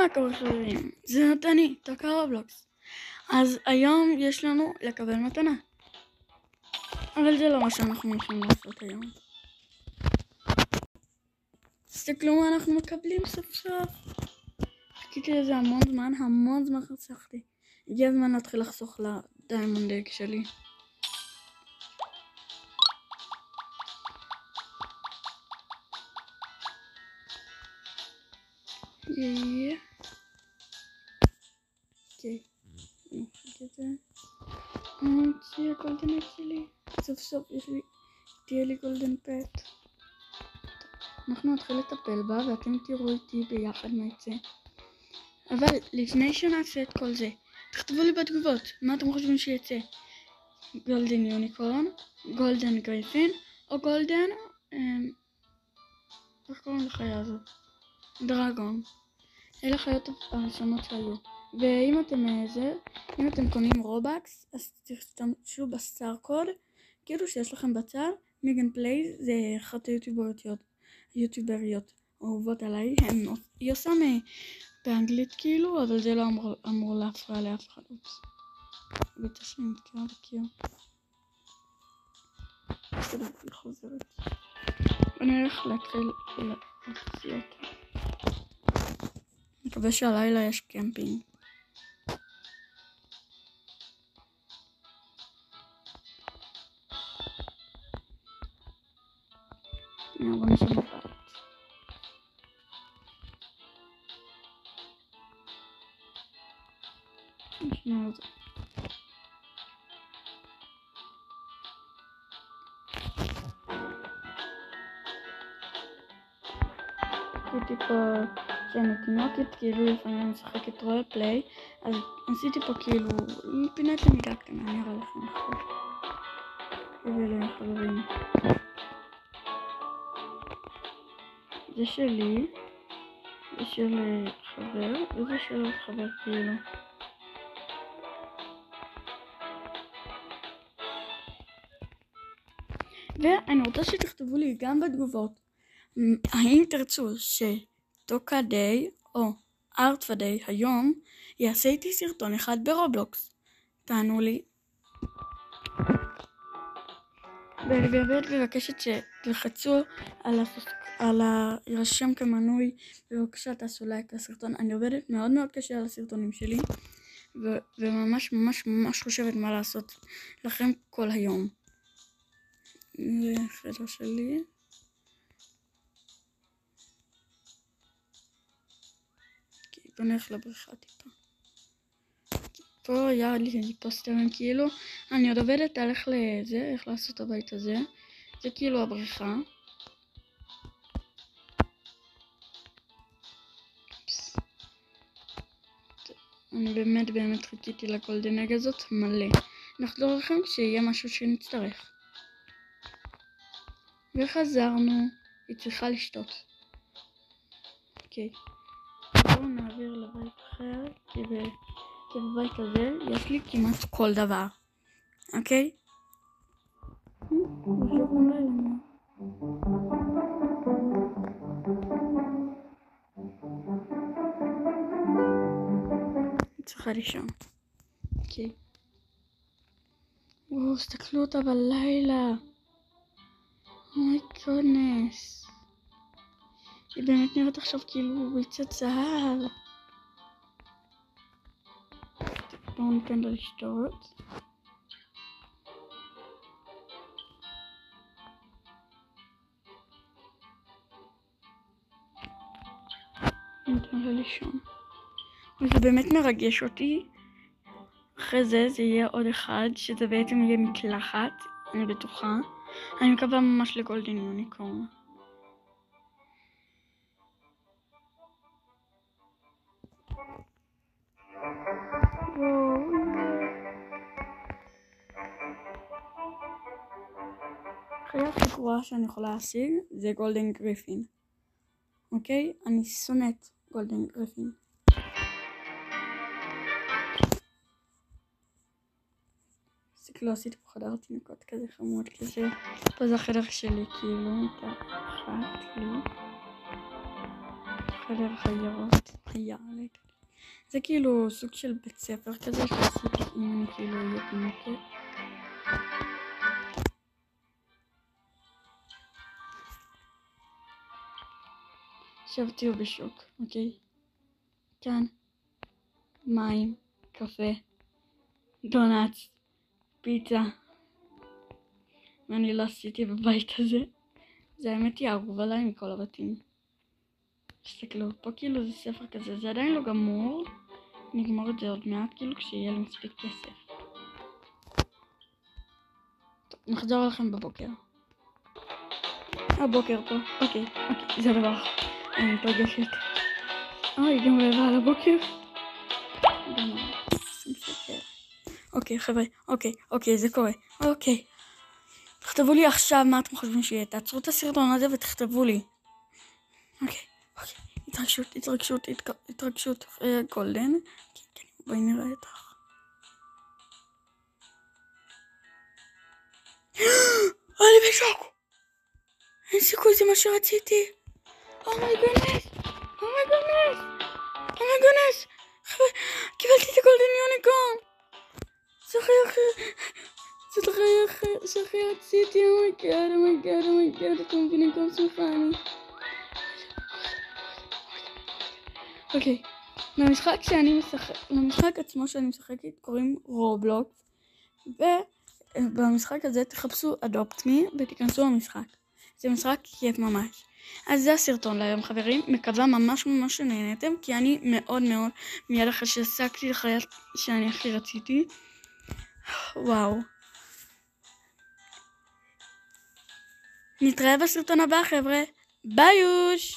מה קורה חברים? זה נתני, טוקה רובלוקס. אז היום יש לנו לקבל מתנה. אבל זה לא מה שאנחנו הולכים לעשות היום. תסתכלו מה אנחנו מקבלים סוף סוף. חיכיתי לזה המון זמן חסכתי. הגיע הזמן להתחיל לחסוך לדיימונד אג שלי. אוקיי. נמחק את זה. נוציא הגולדן אג שלי. סוף סוף תהיה לי גולדן פט. אנחנו נתחיל לטפל בה ואתם תראו איתי ביחד מה יצא. אבל לפני שנעשה את כל זה, תכתבו לי בתגובות מה אתם חושבים שיצא. גולדן יוניקורן, גולדן גריפין או גולדן איך קוראים לחיה הזאת? דרגון. אלה חיות הראשונות שהיו. ואם אם אתם קונים רובקס אז תשתמשו בסטאר קוד כאילו שיש לכם בצד. מיגן פליי זה אחת היוטיובריות אהובות עליי. היא עושה באנגלית כאילו, אבל זה לא אמור להפריע לאף אחד. ביתה שאני נתקעה בקיר. בסדר, היא חוזרת. אני הולך להתחיל להוציא אותה. מקווה שהלילה יש קמפינג. בוא נשאר בבית. נשמע את זה. עשיתי פה שאני תינוקת, כאילו לפעמים אני משחקת רול פליי, אז עשיתי פה כאילו פינת למידה קטנה, אני אראה לכם עכשיו. ואלה חברים. זה שלי, זה של חבר, וזה של חבר כאילו. ואני רוצה שתכתבו לי גם בתגובות האם תרצו שטוקה דיי או ארטפה דיי היום יעשה איתי סרטון אחד ברובלוקס. תענו לי. ואני באמת מבקשת שתלחצו על הרשם כמנוי, בבקשה תעשו לייק לסרטון. אני עובדת מאוד קשה על הסרטונים שלי וממש חושבת מה לעשות לכם כל היום. זה החדר שלי. בוא נלך לבריכה טיפה. פה היה לי פוסטרים כאילו. אני עוד עובדת על איך לעשות הבית הזה. זה כאילו הבריכה. אני באמת חיכיתי לגולדן אג הזאת מלא. נחזור לכם כשיהיה משהו שנצטרך. וחזרנו. היא צריכה לשתות. אוקיי. בואו נעביר לבית אחר, כי בבית הזה יש לי כמעט כל דבר. אוקיי? היא צריכה לישון. אוקיי. וואו, הסתכלו אותה בלילה. אוי גודנס. היא באמת נראית עכשיו כאילו ביצת זהב. בואו ניתן לה לשתות. ניתן לה לישון. וזה באמת מרגש אותי. אחרי זה יהיה עוד אחד, שזה בעצם יהיה מקלחת, אני בטוחה. אני מקווה ממש לגולדן יוניקורן. החיה הכי גרועה שאני יכולה להשיג זה גולדן גריפין. אוקיי? אני שונאת גולדן גריפין. לא עשיתי פה חדר תינוקות כזה חמוד כזה. פה זה החדר שלי כאילו, מתחת לי. חיילת. זה כאילו סוג של בית ספר כזה שעשיתי אם אני כאילו אהיה תינוקת. עכשיו תהיו בשוק, אוקיי? כאן מים, קפה, דונאטס, פיצה. ואני לא עשיתי בבית הזה. זה האמת היא אהוב עליי מכל הבתים. תסתכלו, פה כאילו זה ספר כזה, זה עדיין לא גמור. נגמור את זה עוד מעט, כאילו כשיהיה לי מספיק כסף. טוב, נחזור לכם בבוקר. הבוקר פה, אוקיי, זה הדבר. אני מתרגשת. אוי, גם רבע על הבוקר. אוקיי, חבר'ה, אוקיי, זה קורה. אוקיי. תכתבו לי עכשיו מה אתם חושבים שיהיה. תעצרו את הסרטון הזה ותכתבו לי. אוקיי. התרגשות גולדן. בואי נראה אותך. אני בשוק. אין סיכוי, זה מה שרציתי. אומייגונס. קיבלתי את הגולדן יוניקורן. זה הכי רציתי. אומייגאד. אתם מבינים כמה שמחה אני. אוקיי. למשחק עצמו שאני משחקת קוראים רובלוקס. ובמשחק הזה תחפשו Adopt Me ותיכנסו למשחק. זה משחק כיף ממש. אז זה הסרטון להיום חברים, מקווה ממש שנהנתם, כי אני מאוד מיד אחרי שהשגתי לחיה שאני הכי רציתי. וואו. נתראה בסרטון הבא חבר'ה, ביי יוש!